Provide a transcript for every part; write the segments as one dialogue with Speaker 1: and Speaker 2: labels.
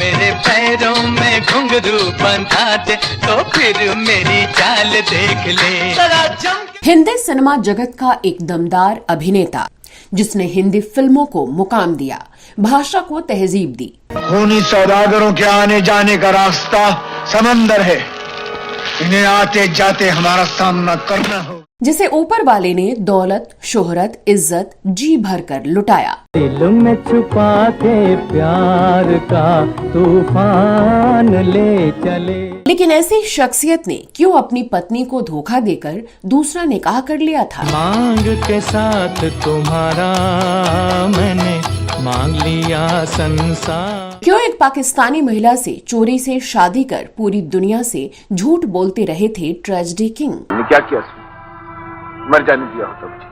Speaker 1: मेरे पैरों में घुंघरू बंधा दे, तो फिर मेरी चाल देख ले।
Speaker 2: हिंदी सिनेमा जगत का एक दमदार अभिनेता जिसने हिंदी फिल्मों को मुकाम दिया, भाषा को तहजीब दी।
Speaker 3: खूनी सौदागरों के आने जाने का रास्ता समंदर है, इन्हें आते जाते हमारा सामना करना हो।
Speaker 4: जिसे ऊपर वाले ने दौलत, शोहरत, इज्जत जी भर कर लुटाया।
Speaker 5: दिल में छुपा के प्यार का तूफान ले चले।
Speaker 4: लेकिन ऐसी शख्सियत ने क्यों अपनी पत्नी को धोखा देकर दूसरा निकाह कर लिया था?
Speaker 5: मांग के साथ तुम्हारा मैंने मांग लिया संसार।
Speaker 4: क्यों एक पाकिस्तानी महिला से चोरी से शादी कर पूरी दुनिया से झूठ बोलते रहे थे ट्रेजेडी किंग?
Speaker 6: क्या किया? मर जाने दिया होता मुझे।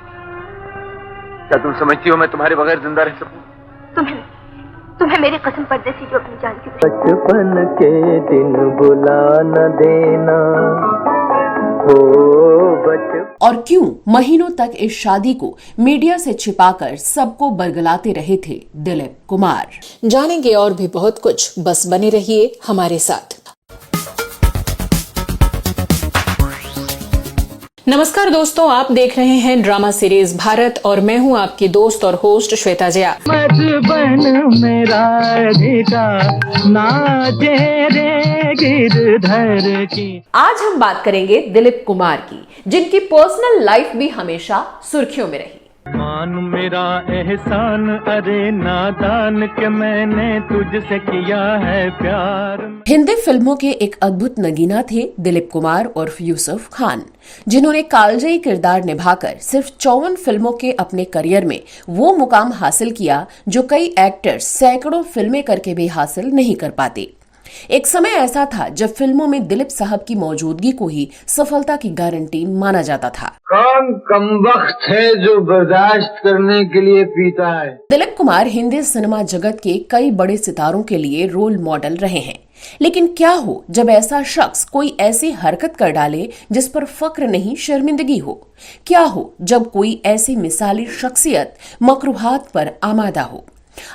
Speaker 6: क्या तुम समझती हो मैं तुम्हारे बगैर जिंदा रह सकूं?
Speaker 7: तुम्हें मेरी कसम परदेसी जो अपनी जान की।
Speaker 5: बचपन के दिन बुला न देना हो बचपन।
Speaker 4: और क्यों महीनों तक इस शादी को मीडिया से छिपाकर सबको बरगलाते रहे थे दिलीप कुमार? जानेंगे और भी बहुत कुछ, बस बने रहिए हमारे साथ। नमस्कार दोस्तों, आप देख रहे हैं ड्रामा सीरीज भारत और मैं हूं आपकी दोस्त और होस्ट श्वेता जया।
Speaker 5: बचपन मेरा नाचे रे गिरधर की।
Speaker 4: आज हम बात करेंगे दिलीप कुमार की, जिनकी पर्सनल लाइफ भी हमेशा सुर्खियों में रही।
Speaker 5: मान मेरा एहसान अरे नादान के मैंने तुझसे किया है प्यार।
Speaker 4: हिंदी फिल्मों के एक अद्भुत नगीना थे दिलीप कुमार और यूसुफ खान, जिन्होंने कालजयी किरदार निभाकर सिर्फ 54 फिल्मों के अपने करियर में वो मुकाम हासिल किया जो कई एक्टर्स सैकड़ों फिल्में करके भी हासिल नहीं कर पाते। एक समय ऐसा था जब फिल्मों में दिलीप साहब की मौजूदगी को ही सफलता की गारंटी माना जाता था।
Speaker 3: कौन कमबख्त है जो बर्दाश्त करने के लिए पीता है?
Speaker 4: दिलीप कुमार हिंदी सिनेमा जगत के कई बड़े सितारों के लिए रोल मॉडल रहे हैं, लेकिन क्या हो जब ऐसा शख्स कोई ऐसी हरकत कर डाले जिस पर फक्र नहीं शर्मिंदगी हो? क्या हो जब कोई ऐसी मिसाली शख्सियत मकरूहात पर आमादा हो?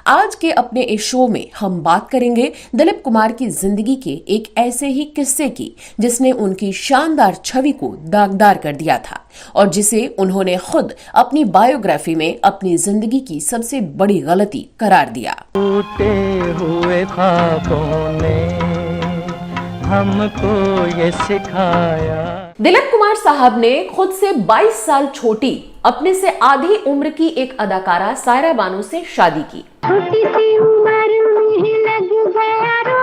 Speaker 4: आज के अपने इस शो में हम बात करेंगे दिलीप कुमार की जिंदगी के एक ऐसे ही किस्से की जिसने उनकी शानदार छवि को दागदार कर दिया था और जिसे उन्होंने खुद अपनी बायोग्राफी में अपनी जिंदगी की सबसे बड़ी गलती करार दिया।
Speaker 5: टूटे हुए ख्वाबों ने हमको ये सिखाया।
Speaker 4: दिलीप कुमार साहब ने खुद से 22 साल छोटी, अपने से आधी उम्र की एक अदाकारा सायरा बानो से शादी की।
Speaker 7: छोटी सी उम्र में लग गया रो,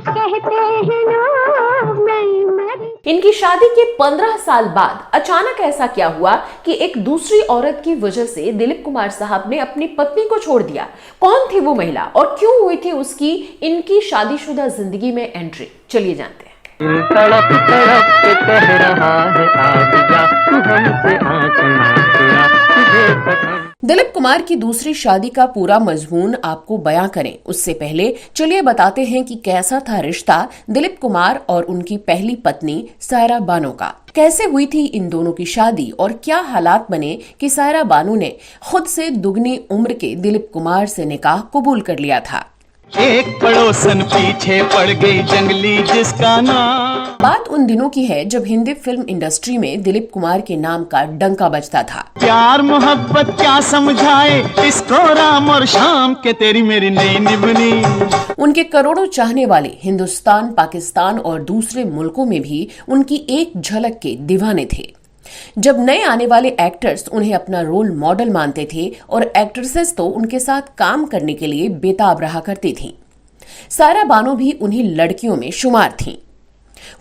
Speaker 7: कहते हैं लोग मैं मरी।
Speaker 4: इनकी शादी के 15 साल बाद अचानक ऐसा क्या हुआ कि एक दूसरी औरत की वजह से दिलीप कुमार साहब ने अपनी पत्नी को छोड़ दिया? कौन थी वो महिला और क्यों हुई थी उसकी इनकी शादीशुदा जिंदगी में एंट्री? चलिए जानते हैं।
Speaker 5: तड़प तड़प के कह रहा है आज जा तू हमसे आंख ना चुरा तुझे पसंद।
Speaker 4: दिलीप कुमार की दूसरी शादी का पूरा मजमून आपको बयां करें उससे पहले चलिए बताते हैं कि कैसा था रिश्ता दिलीप कुमार और उनकी पहली पत्नी सायरा बानो का। कैसे हुई थी इन दोनों की शादी और क्या हालात बने कि सायरा बानो ने खुद से दुगनी उम्र के दिलीप कुमार से निकाह कबूल कर लिया था।
Speaker 1: एक पड़ोसन पीछे पड़ गई जंगली जिसका नाम।
Speaker 4: बात उन दिनों की है जब हिंदी फिल्म इंडस्ट्री में दिलीप कुमार के नाम का डंका बजता था।
Speaker 1: प्यार मोहब्बत क्या समझाए इसको राम और शाम के तेरी मेरी नई निभनी।
Speaker 4: उनके करोड़ों चाहने वाले हिंदुस्तान, पाकिस्तान और दूसरे मुल्कों में भी उनकी एक झलक के दीवाने थे। जब नए आने वाले एक्टर्स उन्हें अपना रोल मॉडल मानते थे और एक्ट्रेसेस तो उनके साथ काम करने के लिए बेताब रहा करती थीं। सायरा बानो भी उन्हीं लड़कियों में शुमार थीं।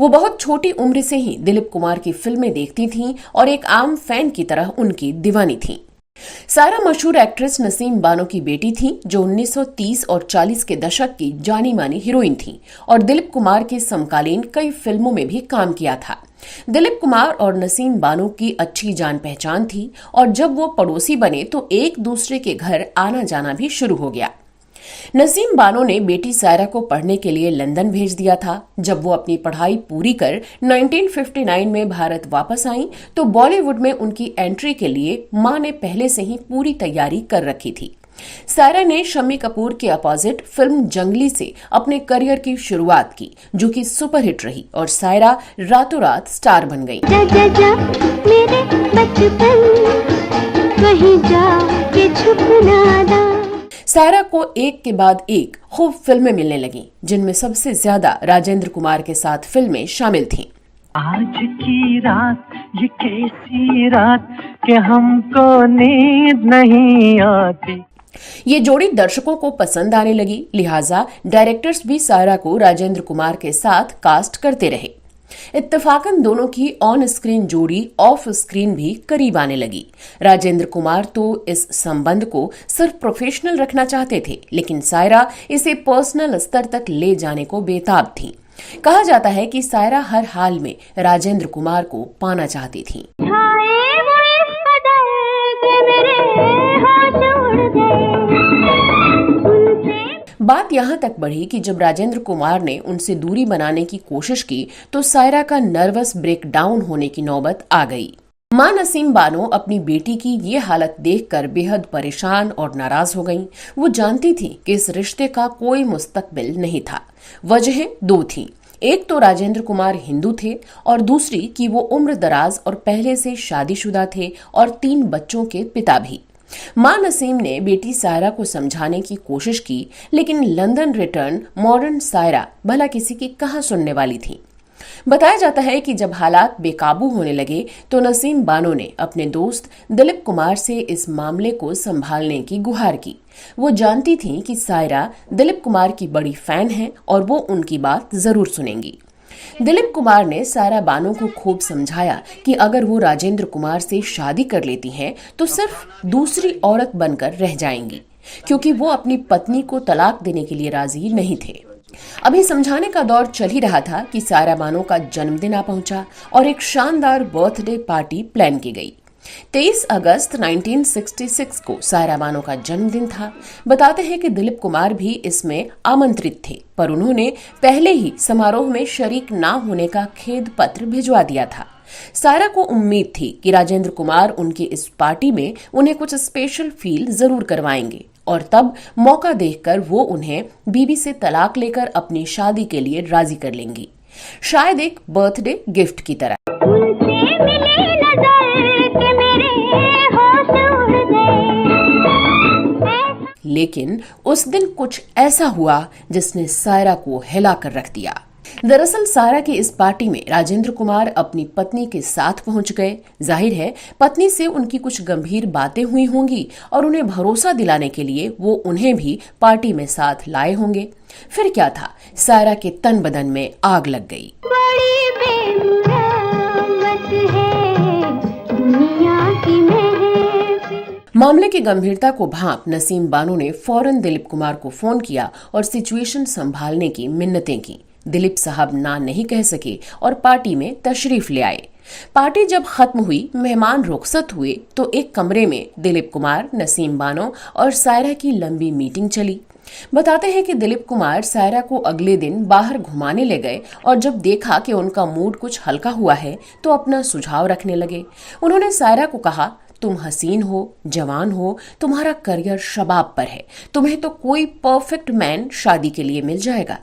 Speaker 4: वो बहुत छोटी उम्र से ही दिलीप कुमार की फिल्में देखती थीं और एक आम फैन की तरह उनकी दीवानी थीं। सायरा मशहूर एक्ट्रेस नसीम बानो की बेटी थी जो 1930 और 40 के दशक की जानी मानी हीरोइन थी और दिलीप कुमार के समकालीन कई फिल्मों में भी काम किया था। दिलीप कुमार और नसीम बानो की अच्छी जान पहचान थी और जब वो पड़ोसी बने तो एक दूसरे के घर आना जाना भी शुरू हो गया। नसीम बानो ने बेटी सायरा को पढ़ने के लिए लंदन भेज दिया था। जब वो अपनी पढ़ाई पूरी कर 1959 में भारत वापस आई तो बॉलीवुड में उनकी एंट्री के लिए मां ने पहले से ही पूरी तैयारी कर रखी थी। सायरा ने शम्मी कपूर के अपोजिट फिल्म जंगली से अपने करियर की शुरुआत की, जो कि सुपरहिट रही और सायरा रातों रात स्टार बन गई।
Speaker 7: जा जा जा मेरे बचपन, कहीं जा के छुप ना दा।
Speaker 4: सायरा को एक के बाद एक खूब फिल्में मिलने लगी, जिनमें सबसे ज्यादा राजेंद्र कुमार के साथ फिल्में शामिल थीं।
Speaker 5: आज की रात ये कैसी रात कि हमको नींद नहीं आती।
Speaker 4: ये जोड़ी दर्शकों को पसंद आने लगी, लिहाजा डायरेक्टर्स भी सायरा को राजेंद्र कुमार के साथ कास्ट करते रहे। इत्तेफाकन दोनों की ऑन स्क्रीन जोड़ी ऑफ स्क्रीन भी करीब आने लगी। राजेंद्र कुमार तो इस संबंध को सिर्फ प्रोफेशनल रखना चाहते थे, लेकिन सायरा इसे पर्सनल स्तर तक ले जाने को बेताब थी। कहा जाता है कि सायरा हर हाल में राजेंद्र कुमार को पाना चाहती थी। बात यहाँ तक बढ़ी कि जब राजेंद्र कुमार ने उनसे दूरी बनाने की कोशिश की तो सायरा का नर्वस ब्रेकडाउन होने की नौबत आ गई। मां नसीम बानो अपनी बेटी की ये हालत देखकर बेहद परेशान और नाराज हो गईं। वो जानती थी कि इस रिश्ते का कोई मुस्तकबिल नहीं था। वजहें दो थीं। एक तो राजेंद्र कुमार हिंदू थे और दूसरी कि वो उम्र दराज और पहले से शादीशुदा थे और 3 बच्चों के पिता भी। मां नसीम ने बेटी सायरा को समझाने की कोशिश की, लेकिन लंदन रिटर्न मॉडर्न सायरा भला किसी की कहां सुनने वाली थी। बताया जाता है कि जब हालात बेकाबू होने लगे तो नसीम बानो ने अपने दोस्त दिलीप कुमार से इस मामले को संभालने की गुहार की। वो जानती थीं कि सायरा दिलीप कुमार की बड़ी फैन है और वो उनकी बात जरूर सुनेंगी। दिलीप कुमार ने सायरा बानो को खूब समझाया कि अगर वो राजेंद्र कुमार से शादी कर लेती हैं तो सिर्फ दूसरी औरत बनकर रह जाएंगी, क्योंकि वो अपनी पत्नी को तलाक देने के लिए राजी नहीं थे। अभी समझाने का दौर चल ही रहा था कि सायरा बानो का जन्मदिन आ पहुंचा और एक शानदार बर्थडे पार्टी प्लान की गई। 23 अगस्त 1966 को सायरा बानो का जन्मदिन था। बताते हैं कि दिलीप कुमार भी इसमें आमंत्रित थे, पर उन्होंने पहले ही समारोह में शरीक ना होने का खेद पत्र भिजवा दिया था। सायरा को उम्मीद थी कि राजेंद्र कुमार उनकी इस पार्टी में उन्हें कुछ स्पेशल फील जरूर करवाएंगे और तब मौका देखकर वो उन्हें बीवी से तलाक लेकर अपनी शादी के लिए राजी कर लेंगी, शायद एक बर्थडे गिफ्ट की तरह। लेकिन उस दिन कुछ ऐसा हुआ जिसने सायरा को हिला कर रख दिया। दरअसल सायरा की इस पार्टी में राजेंद्र कुमार अपनी पत्नी के साथ पहुंच गए। जाहिर है पत्नी से उनकी कुछ गंभीर बातें हुई होंगी और उन्हें भरोसा दिलाने के लिए वो उन्हें भी पार्टी में साथ लाए होंगे। फिर क्या था, सायरा के तन बदन में आग लग गई।
Speaker 7: बड़ी बेमुराद है दुनिया की महफिल।
Speaker 4: मामले की गंभीरता को भांप नसीम बानो ने फौरन दिलीप कुमार को फोन किया और सिचुएशन संभालने की मिन्नतें की। दिलीप साहब ना नहीं कह सके और पार्टी में तशरीफ ले आए। पार्टी जब खत्म हुई, मेहमान रुखसत हुए तो एक कमरे में दिलीप कुमार, नसीम बानो और सायरा की लंबी मीटिंग चली। बताते हैं कि दिलीप कुमार सायरा को अगले दिन बाहर घुमाने ले गए और जब देखा कि उनका मूड कुछ हल्का हुआ है तो अपना सुझाव रखने लगे। उन्होंने सायरा को कहा, तुम हसीन हो, जवान हो, तुम्हारा करियर शबाब पर है, तुम्हें तो कोई परफेक्ट मैन शादी के लिए मिल जाएगा।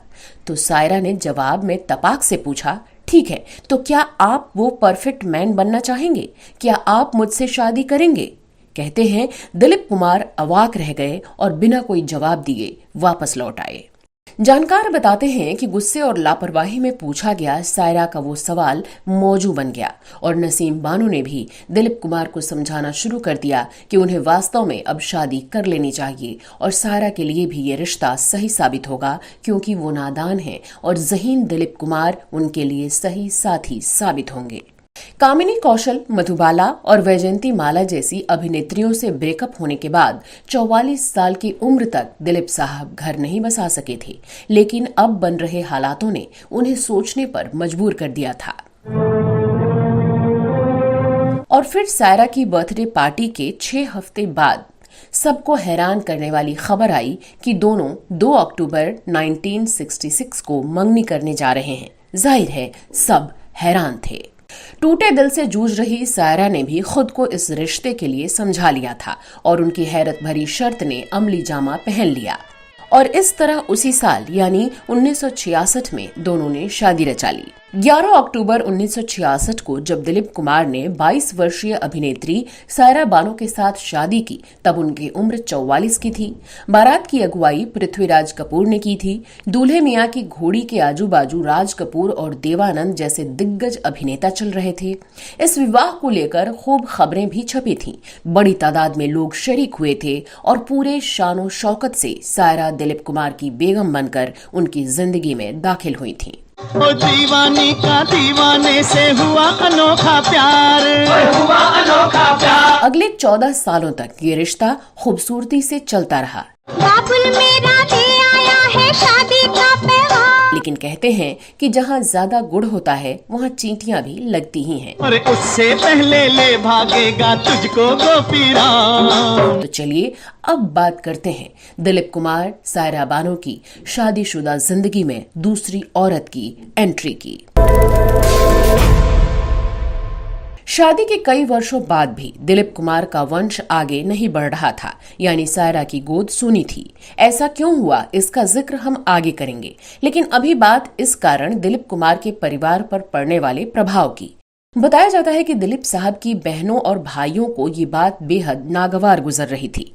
Speaker 4: तो सायरा ने जवाब में तपाक से पूछा, ठीक है, तो क्या आप वो परफेक्ट मैन बनना चाहेंगे? क्या आप मुझसे शादी करेंगे? कहते हैं दिलीप कुमार अवाक रह गए और बिना कोई जवाब दिए वापस लौट आए। जानकार बताते हैं कि गुस्से और लापरवाही में पूछा गया सायरा का वो सवाल मौजू बन गया और नसीम बानो ने भी दिलीप कुमार को समझाना शुरू कर दिया कि उन्हें वास्तव में अब शादी कर लेनी चाहिए और सायरा के लिए भी ये रिश्ता सही साबित होगा, क्योंकि वो नादान है और ज़हीन दिलीप कुमार उनके लिए सही साथी साबित होंगे। कामिनी कौशल, मधुबाला और वैजयंती माला जैसी अभिनेत्रियों से ब्रेकअप होने के बाद 44 साल की उम्र तक दिलीप साहब घर नहीं बसा सके थे, लेकिन अब बन रहे हालातों ने उन्हें सोचने पर मजबूर कर दिया था। और फिर सायरा की बर्थडे पार्टी के 6 हफ्ते बाद सबको हैरान करने वाली खबर आई कि दोनों 2 अक्टूबर 1966 को मंगनी करने जा रहे हैं। जाहिर है सब हैरान थे। टूटे दिल से जूझ रही सायरा ने भी खुद को इस रिश्ते के लिए समझा लिया था और उनकी हैरत भरी शर्त ने अमली जामा पहन लिया और इस तरह उसी साल यानी 1966 में दोनों ने शादी रचा ली। 11 अक्टूबर 1966 को जब दिलीप कुमार ने 22 वर्षीय अभिनेत्री सायरा बानो के साथ शादी की तब उनकी उम्र 44 की थी। बारात की अगुवाई पृथ्वीराज कपूर ने की थी। दूल्हे मियां की घोड़ी के आजू बाजू राज कपूर और देवानंद जैसे दिग्गज अभिनेता चल रहे थे। इस विवाह को लेकर खूब खबरें भी छपी थीं। बड़ी तादाद में लोग शरीक हुए थे और पूरे शानो शौकत से सायरा दिलीप कुमार की बेगम बनकर उनकी जिंदगी में दाखिल हुई थीं।
Speaker 5: ओ दीवानी का दीवाने से हुआ अनोखा प्यार, हुआ अनोखा प्यार।
Speaker 4: अगले 14 सालों तक ये रिश्ता खूबसूरती से चलता रहा।
Speaker 7: बाबुल मेरा ले आया है शादी का पैगाम।
Speaker 4: लेकिन कहते हैं कि जहाँ ज्यादा गुड़ होता है वहाँ चींटियां भी लगती ही हैं।
Speaker 5: अरे उससे पहले ले भागेगा तुझको गोपीराम।
Speaker 4: तो चलिए अब बात करते हैं दिलीप कुमार सायरा बानो की शादीशुदा जिंदगी में दूसरी औरत की एंट्री की। शादी के कई वर्षों बाद भी दिलीप कुमार का वंश आगे नहीं बढ़ रहा था, यानी सायरा की गोद सूनी थी। ऐसा क्यों हुआ इसका जिक्र हम आगे करेंगे, लेकिन अभी बात इस कारण दिलीप कुमार के परिवार पर पड़ने वाले प्रभाव की। बताया जाता है कि दिलीप साहब की बहनों और भाइयों को ये बात बेहद नागवार गुजर रही थी।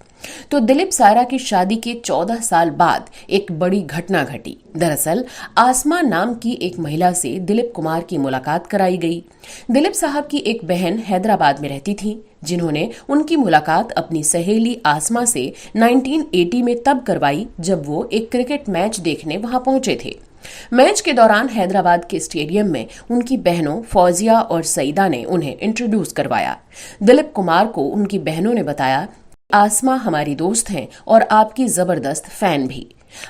Speaker 4: तो दिलीप सायरा की शादी के 14 साल बाद एक बड़ी घटना घटी। दरअसल आसमा नाम की एक महिला से दिलीप कुमार की मुलाकात कराई गई। दिलीप साहब की एक बहन हैदराबाद में रहती थी, जिन्होंने उनकी मुलाकात अपनी सहेली आसमा से 1980 में तब करवाई जब वो एक क्रिकेट मैच देखने वहां पहुंचे थे। मैच के दौरान हैदराबाद के स्टेडियम में उनकी बहनों फौजिया और सईदा ने उन्हें इंट्रोड्यूस करवाया। दिलीप कुमार को उनकी बहनों ने बताया, आसमा हमारी दोस्त हैं और आपकी जबरदस्त फैन भी।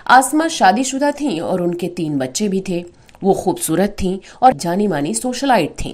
Speaker 4: आसमा शादीशुदा थीं और उनके 3 बच्चे भी थे। वो खूबसूरत थीं और जानी मानी सोशलाइट थीं।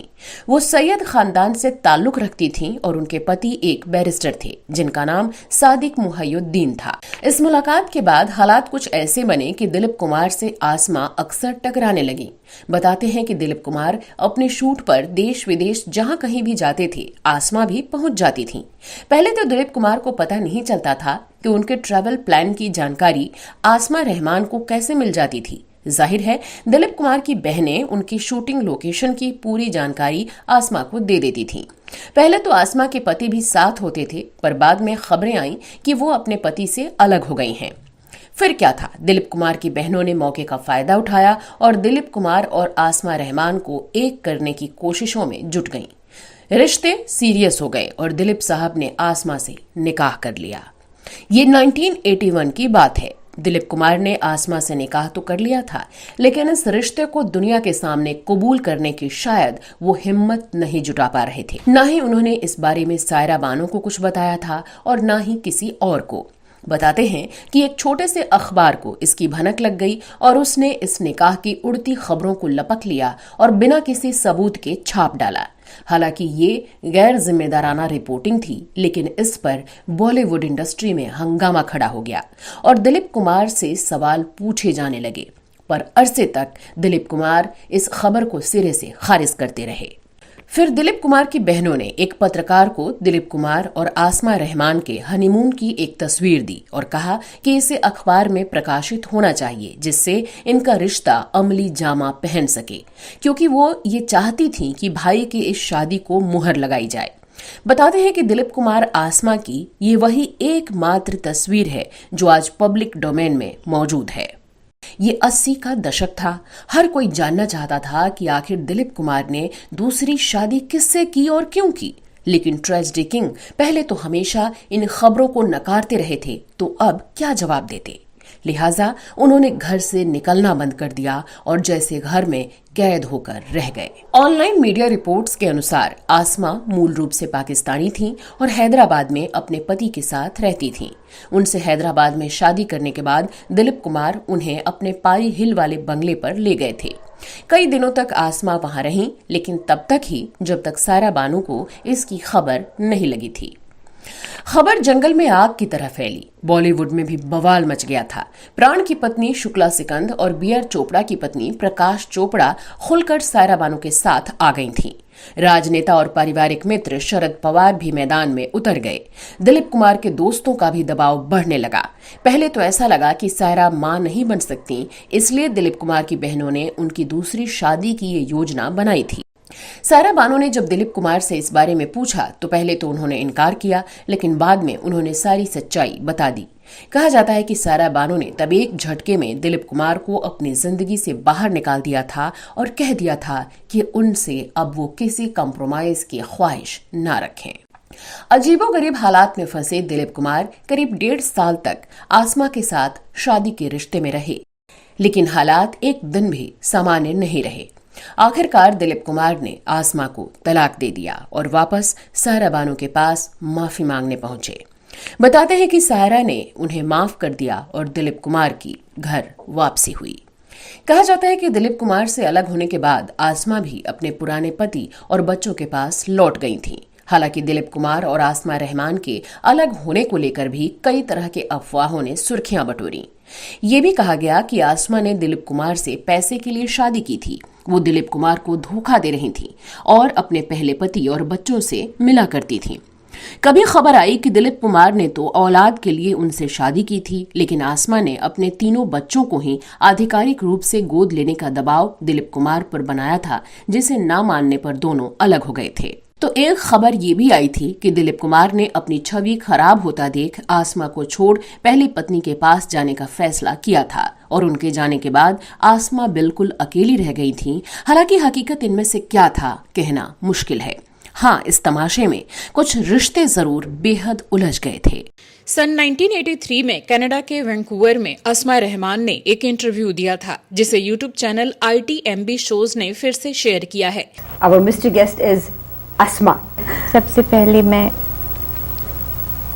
Speaker 4: वो सैयद खानदान से ताल्लुक रखती थीं और उनके पति एक बैरिस्टर थे जिनका नाम सादिक मुहय्युद्दीन था। इस मुलाकात के बाद हालात कुछ ऐसे बने कि दिलीप कुमार से आसमा अक्सर टकराने लगी। बताते हैं कि दिलीप कुमार अपने शूट पर देश विदेश जहां कहीं भी जाते थे, आसमा भी पहुंच जाती थीं। पहले तो दिलीप कुमार को पता नहीं चलता था कि उनके ट्रैवल प्लान की जानकारी आसमा रहमान को कैसे मिल जाती थी। जाहिर है दिलीप कुमार की बहनें उनकी शूटिंग लोकेशन की पूरी जानकारी आसमा को दे देती थीं। पहले तो आसमा के पति भी साथ होते थे, पर बाद में खबरें आईं कि वो अपने पति से अलग हो गई हैं। फिर क्या था, दिलीप कुमार की बहनों ने मौके का फायदा उठाया और दिलीप कुमार और आसमा रहमान को एक करने की कोशिशों में जुट गईं। रिश्ते सीरियस हो गए और दिलीप साहब ने आसमा से निकाह कर लिया। ये 1981 की बात है। दिलीप कुमार ने आसमा से निकाह तो कर लिया था, लेकिन इस रिश्ते को दुनिया के सामने कबूल करने की शायद वो हिम्मत नहीं जुटा पा रहे थे। ना ही उन्होंने इस बारे में सायरा बानो को कुछ बताया था और ना ही किसी और को। बताते हैं कि एक छोटे से अखबार को इसकी भनक लग गई और उसने इस निकाह की उड़ती खबरों को लपक लिया और बिना किसी सबूत के छाप डाला। हालांकि ये गैर जिम्मेदाराना रिपोर्टिंग थी, लेकिन इस पर बॉलीवुड इंडस्ट्री में हंगामा खड़ा हो गया और दिलीप कुमार से सवाल पूछे जाने लगे। पर अरसे तक दिलीप कुमार इस खबर को सिरे से खारिज करते रहे। फिर दिलीप कुमार की बहनों ने एक पत्रकार को दिलीप कुमार और आसमा रहमान के हनीमून की एक तस्वीर दी और कहा कि इसे अखबार में प्रकाशित होना चाहिए, जिससे इनका रिश्ता अमली जामा पहन सके, क्योंकि वो ये चाहती थी कि भाई की इस शादी को मुहर लगाई जाए। बताते हैं कि दिलीप कुमार आसमा की ये वही एकमात्र तस्वीर है जो आज पब्लिक डोमेन में मौजूद है। ये 80 का दशक था। हर कोई जानना चाहता था कि आखिर दिलीप कुमार ने दूसरी शादी किससे की और क्यों की। लेकिन ट्रेजेडी किंग पहले तो हमेशा इन खबरों को नकारते रहे थे, तो अब क्या जवाब देते। लिहाजा उन्होंने घर से निकलना बंद कर दिया और जैसे घर में कैद होकर रह गए। ऑनलाइन मीडिया रिपोर्ट्स के अनुसार आसमा मूल रूप से पाकिस्तानी थीं और हैदराबाद में अपने पति के साथ रहती थीं। उनसे हैदराबाद में शादी करने के बाद दिलीप कुमार उन्हें अपने पारी हिल वाले बंगले पर ले गए थे। कई दिनों तक आसमा वहां रहीं, लेकिन तब तक ही जब तक सायरा बानो को इसकी खबर नहीं लगी थी। खबर जंगल में आग की तरह फैली। बॉलीवुड में भी बवाल मच गया था। प्राण की पत्नी शुक्ला सिकंद और बी.आर. चोपड़ा की पत्नी प्रकाश चोपड़ा खुलकर सायरा बानो के साथ आ गई थीं। राजनेता और पारिवारिक मित्र शरद पवार भी मैदान में उतर गए। दिलीप कुमार के दोस्तों का भी दबाव बढ़ने लगा। पहले तो ऐसा लगा कि सायरा मां नहीं बन सकती, इसलिए दिलीप कुमार की बहनों ने उनकी दूसरी शादी की ये योजना बनाई थी। सायरा बानो ने जब दिलीप कुमार से इस बारे में पूछा तो पहले तो उन्होंने इनकार किया, लेकिन बाद में उन्होंने सारी सच्चाई बता दी। कहा जाता है कि सायरा बानो ने तब एक झटके में दिलीप कुमार को अपनी जिंदगी से बाहर निकाल दिया था और कह दिया था कि उनसे अब वो किसी कंप्रोमाइज की ख्वाहिश ना रखें। अजीबोगरीब हालात में फंसे दिलीप कुमार करीब 1.5 साल तक आसमा के साथ शादी के रिश्ते में रहे, लेकिन हालात एक दिन भी सामान्य नहीं रहे। आखिरकार दिलीप कुमार ने आसमा को तलाक दे दिया और वापस सायरा बानो के पास माफी मांगने पहुंचे। बताते हैं कि सायरा ने उन्हें माफ कर दिया और दिलीप कुमार की घर वापसी हुई। कहा जाता है कि दिलीप कुमार से अलग होने के बाद आसमा भी अपने पुराने पति और बच्चों के पास लौट गई थीं। हालांकि दिलीप कुमार और आसमा रहमान के अलग होने को लेकर भी कई तरह के अफवाहों ने सुर्खियां बटोरी। ये भी कहा गया कि आसमा ने दिलीप कुमार से पैसे के लिए शादी की थी। वो दिलीप कुमार को धोखा दे रही थी और अपने पहले पति और बच्चों से मिला करती थी। कभी खबर आई कि दिलीप कुमार ने तो औलाद के लिए उनसे शादी की थी, लेकिन आसमा ने अपने तीनों बच्चों को ही आधिकारिक रूप से गोद लेने का दबाव दिलीप कुमार पर बनाया था, जिसे ना मानने पर दोनों अलग हो गए थे। तो एक खबर ये भी आई थी कि दिलीप कुमार ने अपनी छवि खराब होता देख आसमा को छोड़ पहली पत्नी के पास जाने का फैसला किया था और उनके जाने के बाद आसमा बिल्कुल अकेली रह गई थी। हालांकि हकीकत इनमें से क्या था कहना मुश्किल है। हाँ, इस तमाशे में कुछ रिश्ते जरूर बेहद उलझ गए थे।
Speaker 8: सन 1983 में कनाडा के वैंकूवर में आसमा रहमान ने एक इंटरव्यू दिया था, जिसे यूट्यूब चैनल ITMB शोज ने फिर से शेयर किया है।
Speaker 9: Our mystery guest is अस्मा।
Speaker 7: सबसे पहले मैं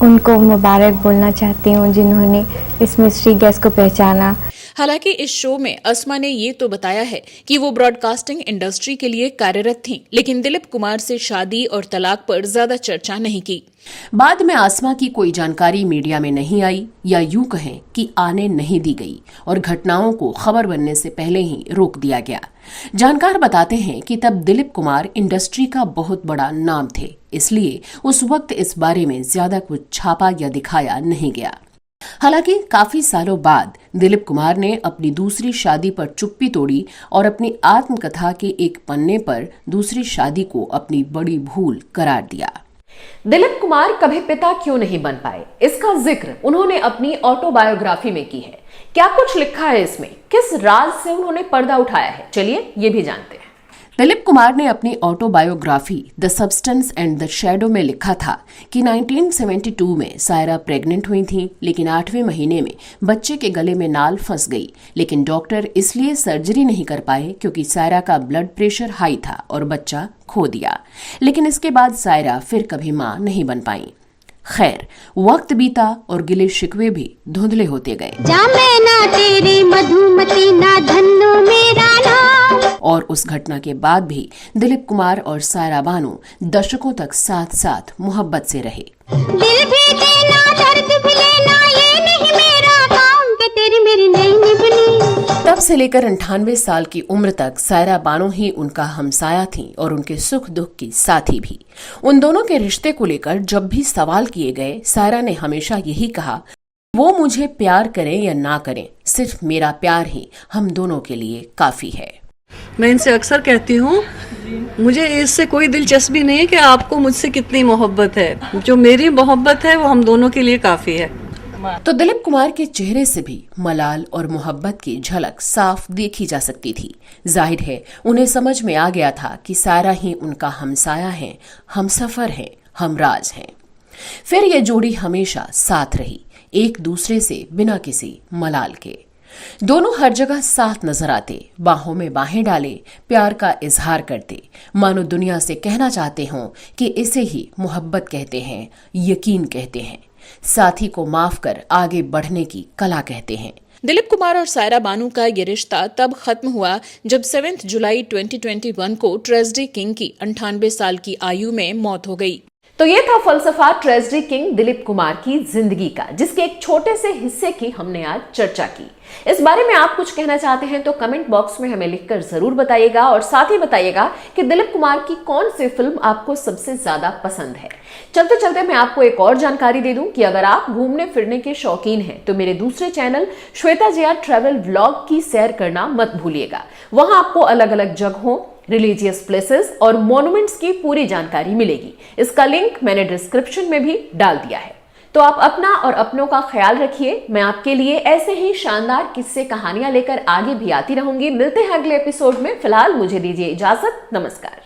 Speaker 7: उनको मुबारक बोलना चाहती हूँ जिन्होंने इस मिस्ट्री गेस्ट को पहचाना।
Speaker 8: हालांकि इस शो में अस्मा ने ये तो बताया है कि वो ब्रॉडकास्टिंग इंडस्ट्री के लिए कार्यरत थीं, लेकिन दिलीप कुमार से शादी और तलाक पर ज्यादा चर्चा नहीं की।
Speaker 4: बाद में आसमा की कोई जानकारी मीडिया में नहीं आई, या यूं कहें कि आने नहीं दी गई और घटनाओं को खबर बनने से पहले ही रोक दिया गया। जानकार बताते हैं कि तब दिलीप कुमार इंडस्ट्री का बहुत बड़ा नाम थे, इसलिए उस वक्त इस बारे में ज्यादा कुछ छापा या दिखाया नहीं गया। हालांकि काफी सालों बाद दिलीप कुमार ने अपनी दूसरी शादी पर चुप्पी तोड़ी और अपनी आत्मकथा के एक पन्ने पर दूसरी शादी को अपनी बड़ी भूल करार दिया। दिलीप कुमार कभी पिता क्यों नहीं बन पाए, इसका जिक्र उन्होंने अपनी ऑटोबायोग्राफी में की है। क्या कुछ लिखा है इसमें, किस राज से उन्होंने पर्दा उठाया है, चलिए ये भी जानते हैं। दिलीप कुमार ने अपनी autobiography the substance and the shadow में लिखा था कि 1972 में सायरा प्रेग्नेंट हुई थी, लेकिन 8वें महीने में बच्चे के गले में नाल फंस गई। लेकिन डॉक्टर इसलिए सर्जरी नहीं कर पाए क्योंकि सायरा का ब्लड प्रेशर हाई था और बच्चा खो दिया। लेकिन इसके बाद सायरा फिर कभी मां नहीं बन पाई। खैर, वक्त बीता और गिले शिकवे भी धुंधले होते गए।
Speaker 7: जा मैं ना तेरी मधुमती ना धन्नो मेरा नाम।
Speaker 4: और उस घटना के बाद भी दिलीप कुमार और सायरा बानो दशकों तक साथ साथ मोहब्बत से रहे।
Speaker 7: दिल भी देना दर्द भी लेना ये नहीं मेरा काम कि तेरी मेरी नहीं निभनी।
Speaker 4: तब से लेकर 98 साल की उम्र तक सायरा बानो ही उनका हमसाया थी और उनके सुख दुख की साथी भी। उन दोनों के रिश्ते को लेकर जब भी सवाल किए गए, सायरा ने हमेशा यही कहा, वो मुझे प्यार करें या ना करें, सिर्फ मेरा प्यार ही हम दोनों के लिए काफी है।
Speaker 10: मैं इनसे अक्सर कहती हूँ, मुझे इससे कोई दिलचस्पी नहीं है कि आपको मुझसे कितनी मोहब्बत है, जो मेरी मोहब्बत है वो हम दोनों के लिए काफी है।
Speaker 4: तो दिलीप कुमार के चेहरे से भी मलाल और मोहब्बत की झलक साफ देखी जा सकती थी। जाहिर है उन्हें समझ में आ गया था कि सायरा ही उनका हमसाया है, हमसफर है, हमराज है। फिर ये जोड़ी हमेशा साथ रही, एक दूसरे से बिना किसी मलाल के। दोनों हर जगह साथ नजर आते, बाहों में बाहें डाले, प्यार का इजहार करते, मानो दुनिया से कहना चाहते हों कि इसे ही मोहब्बत कहते हैं, यकीन कहते हैं, साथी को माफ कर आगे बढ़ने की कला कहते हैं।
Speaker 8: दिलीप कुमार और सायरा बानो का ये रिश्ता तब खत्म हुआ जब 7 जुलाई 2021 को ट्रेजेडी किंग की 98 साल की आयु में मौत हो गई।
Speaker 4: तो ये था फलसफा ट्रेजेडी किंग दिलीप कुमार की जिंदगी का, जिसके एक छोटे से हिस्से की हमने आज चर्चा की। इस बारे में आप कुछ कहना चाहते हैं तो कमेंट बॉक्स में हमें लिखकर जरूर बताइएगा और साथ ही बताइएगा कि दिलीप कुमार की कौन सी फिल्म आपको सबसे ज्यादा पसंद है। चलते चलते मैं आपको एक और जानकारी दे दूं कि अगर आप घूमने फिरने के शौकीन हैं तो मेरे दूसरे channel Shweta Jaya travel vlog की सैर करना मत भूलिएगा। वहां आपको अलग अलग जगहों, रिलीजियस प्लेसेस और मॉन्यूमेंट्स की पूरी जानकारी मिलेगी। इसका लिंक मैंने डिस्क्रिप्शन में भी डाल दिया है। तो आप अपना और अपनों का ख्याल रखिए। मैं आपके लिए ऐसे ही शानदार किस्से कहानियां लेकर आगे भी आती रहूंगी। मिलते हैं अगले एपिसोड में। फिलहाल मुझे दीजिए इजाजत। नमस्कार।